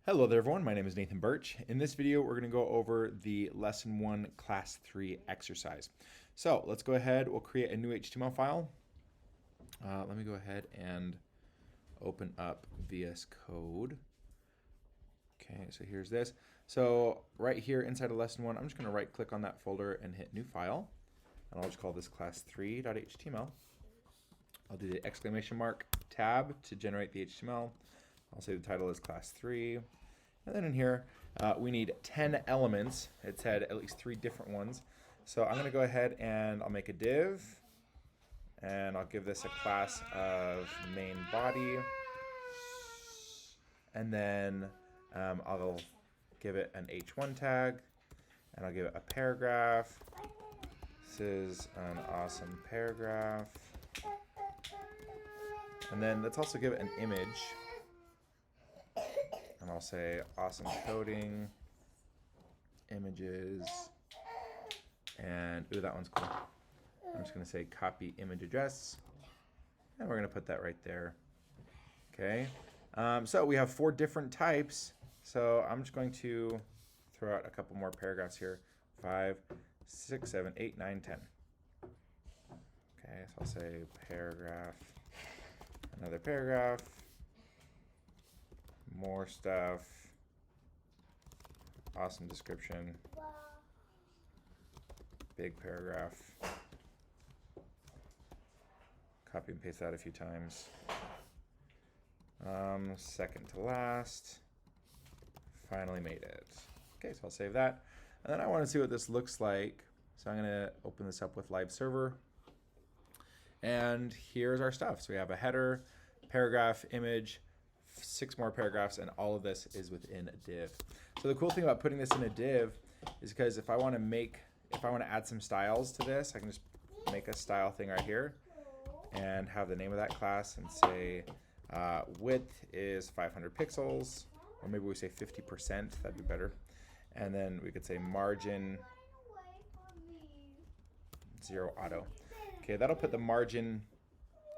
Hello there everyone, my name is Nathan Birch. In this video we're going to go over the Lesson 1 Class 3 exercise. So let's go ahead, we'll create a new HTML file. Let me go ahead and open up VS Code. Okay, so here's this. So right here inside of Lesson 1, I'm just going to right click on that folder and hit New File. And I'll just call this class3.html. I'll do the exclamation mark tab to generate the HTML. I'll say the title is class 3. And then in here, we need 10 elements. It said at least 3 different ones. So I'm going to go ahead and I'll make a div. And I'll give this a class of main body. And then I'll give it an h1 tag. And I'll give it a paragraph. This is an awesome paragraph. And then let's also give it an image. And I'll say awesome coding, images, and ooh, that one's cool. I'm just going to say copy image address, and we're going to put that right there. Okay, so we have 4 different types. So I'm just going to throw out a couple more paragraphs here. 5, 6, 7, 8, 9, 10. Okay, so I'll say paragraph, another paragraph. More stuff, awesome description, big paragraph, copy and paste that a few times, second to last, finally made it. Okay, so I'll save that, and then I want to see what this looks like, so I'm going to open this up with live server, and here's our stuff. So we have a header, paragraph, image, 6 more paragraphs, and all of this is within a div. So the cool thing about putting this in a div is because if I want to add some styles to this, I can just make a style thing right here and have the name of that class and say width is 500 pixels, or maybe we say 50%, that'd be better. And then we could say margin 0 auto. Okay, that'll put the margin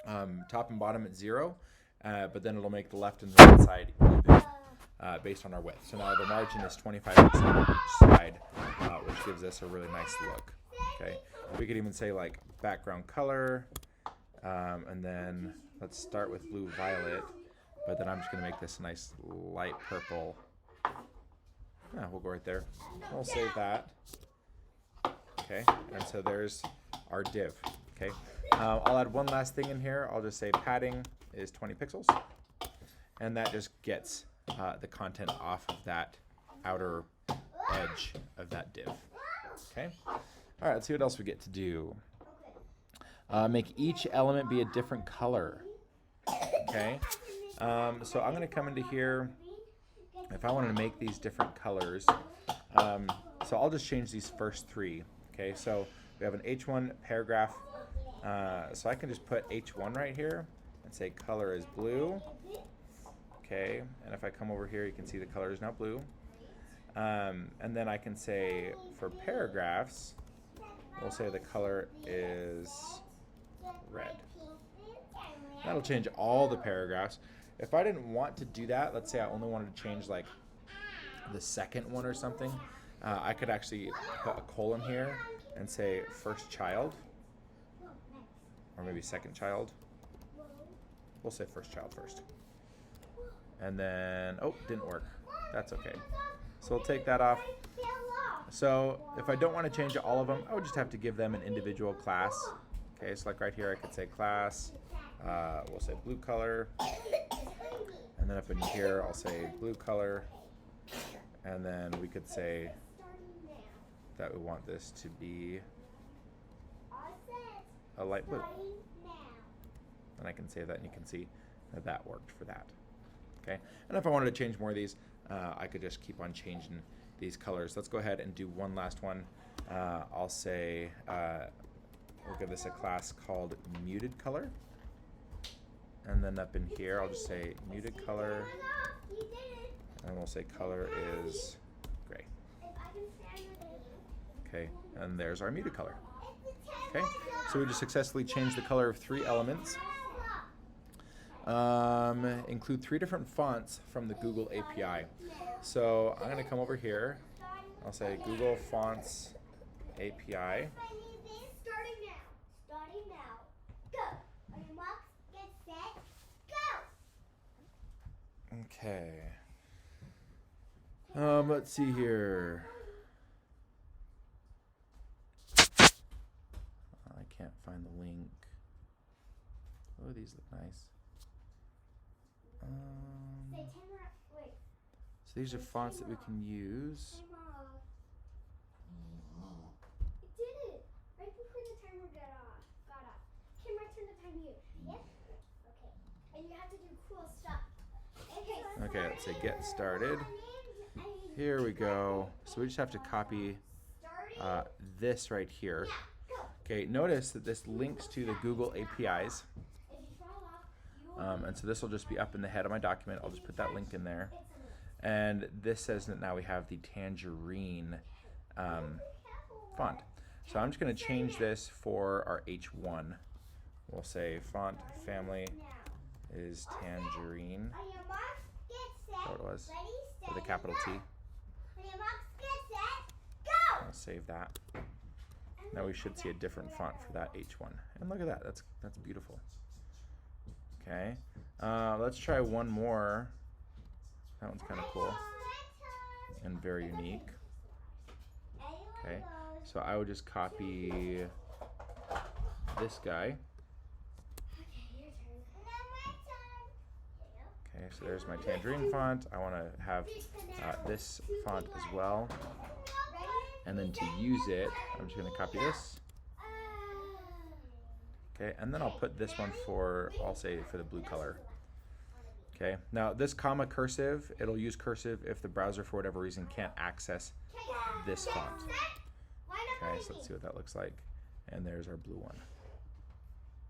top and bottom at 0. But then it'll make the left and the right side even based on our width. So now the margin is 25% on each side, which gives us a really nice look. Okay, we could even say like background color, and then let's start with blue violet, but then I'm just going to make this a nice light purple. Yeah, we'll go right there. We'll save that. Okay, and so there's our div. Okay, I'll add one last thing in here. I'll just say padding is 20 pixels, and that just gets the content off of that outer edge of that div. Okay, all right, let's see what else we get to do. Make each element be a different color. Okay, so I'm going to come into here. If I wanted to make these different colors, so I'll just change these first 3. Okay, so we have an H1 paragraph, so I can just put H1 right here and say color is blue. Okay, and if I come over here, you can see the color is now blue. And then I can say for paragraphs, we'll say the color is red. That'll change all the paragraphs. If I didn't want to do that, let's say I only wanted to change like the second one or something, I could actually put a colon here and say first child, or maybe second child. We'll say first child first. And then, oh, didn't work. That's okay. So we'll take that off. So if I don't want to change all of them, I would just have to give them an individual class. Okay, so like right here, I could say class, we'll say blue color. And then up in here, I'll say blue color. And then we could say that we want this to be a light blue. And I can save that, and you can see that that worked for that. Okay, and if I wanted to change more of these, I could just keep on changing these colors. Let's go ahead and do one last one. I'll say we'll give this a class called muted color, and then up in here I'll just say muted color, and we'll say color is gray. Okay, and there's our muted color. Okay, so we just successfully changed the color of 3 elements. Include 3 different fonts from the Google API. So I'm going to come over here. I'll say Google Fonts API. Starting now. Starting now. Go. On your marks, get set, go. Okay. Let's see here. I can't find the link. Oh, these look nice. Say timer. Wait. So these are fonts that we can use. Timer. It did it right before the timer got off. Okay, my turn to time you. Yep. Okay. And you have to do cool stuff. Okay, let's say get started. Here we go. So we just have to copy this right here. Okay, notice that this links to the Google APIs. And so this will just be up in the head of my document. I'll just put that link in there. And this says that now we have the Tangerine font. So I'm just going to change this for our H1. We'll say font family is Tangerine. That's what it was, with a capital T. I'll save that. Now we should see a different font for that H1. And look at that, that's beautiful. Okay, let's try one more. That one's kind of cool and very unique. Okay, so I would just copy this guy. Okay, so there's my Tangerine font. I want to have this font as well. And then to use it, I'm just going to copy this. Okay, and then I'll put this one for, I'll say for the blue color. Okay, now this comma cursive, it'll use cursive if the browser for whatever reason can't access this font. Okay, so let's see what that looks like. And there's our blue one.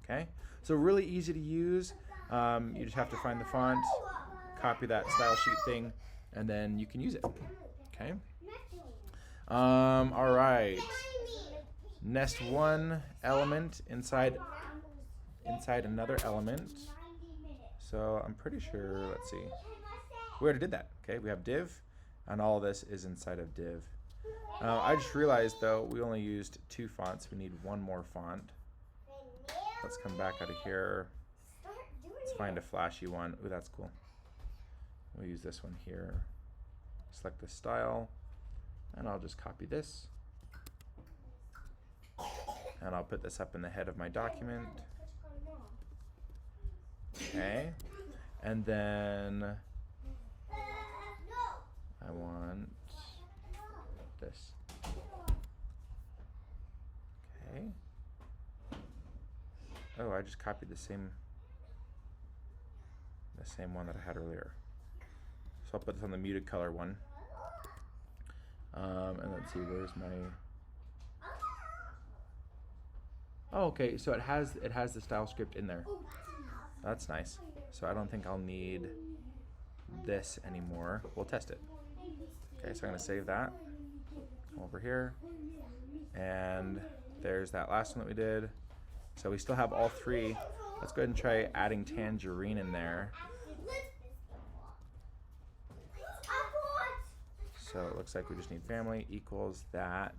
Okay, so really easy to use. You just have to find the font, copy that style sheet thing, and then you can use it. Okay. All right. Nest one element inside another element. So I'm pretty sure, let's see. We already did that. Okay, we have div, and all this is inside of div. I just realized though we only used 2 fonts. We need one more font. Let's come back out of here. Let's find a flashy one. Ooh, that's cool. We'll use this one here. Select the style, and I'll just copy this. And I'll put this up in the head of my document. Okay. And then I want this. Okay. Oh, I just copied the same one that I had earlier. So I'll put this on the muted color one. And let's see, where's my... Oh, okay, so it has the style script in there. That's nice. So I don't think I'll need this anymore. We'll test it. Okay, so I'm going to save that. Come over here. And there's that last one that we did. So we still have all 3. Let's go ahead and try adding Tangerine in there. So it looks like we just need family equals that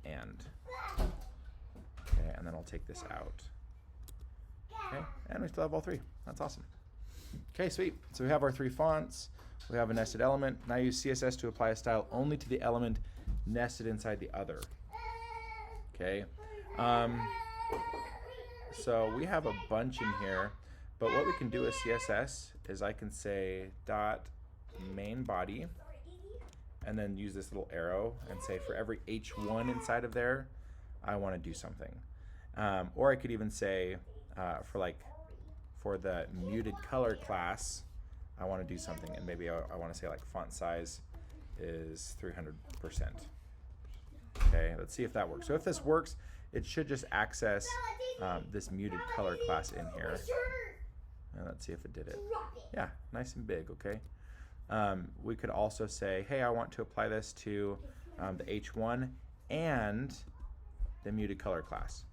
and. Okay, and then I'll take this out. Okay, and we still have all 3. That's awesome. Okay, sweet. So we have our 3 fonts. We have a nested element. Now use CSS to apply a style only to the element nested inside the other. Okay. So we have a bunch in here, but what we can do with CSS is I can say dot main body, and then use this little arrow and say for every H1 inside of there, I want to do something. Or I could even say for the muted color class, I want to do something, and maybe I want to say like font size is 300%. Okay, let's see if that works. So if this works, it should just access this muted color class in here. And let's see if it did it. Yeah, nice and big, okay? We could also say, hey, I want to apply this to the H1 and the muted color class.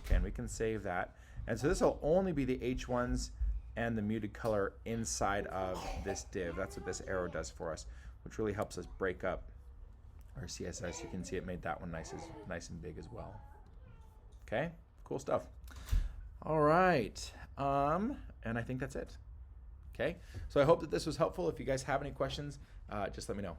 Okay, and we can save that. And so this will only be the H1s and the muted color inside of this div. That's what this arrow does for us, which really helps us break up our CSS. You can see it made that one nice and big as well. Okay, cool stuff. All right, and I think that's it. Okay, so I hope that this was helpful. If you guys have any questions, just let me know.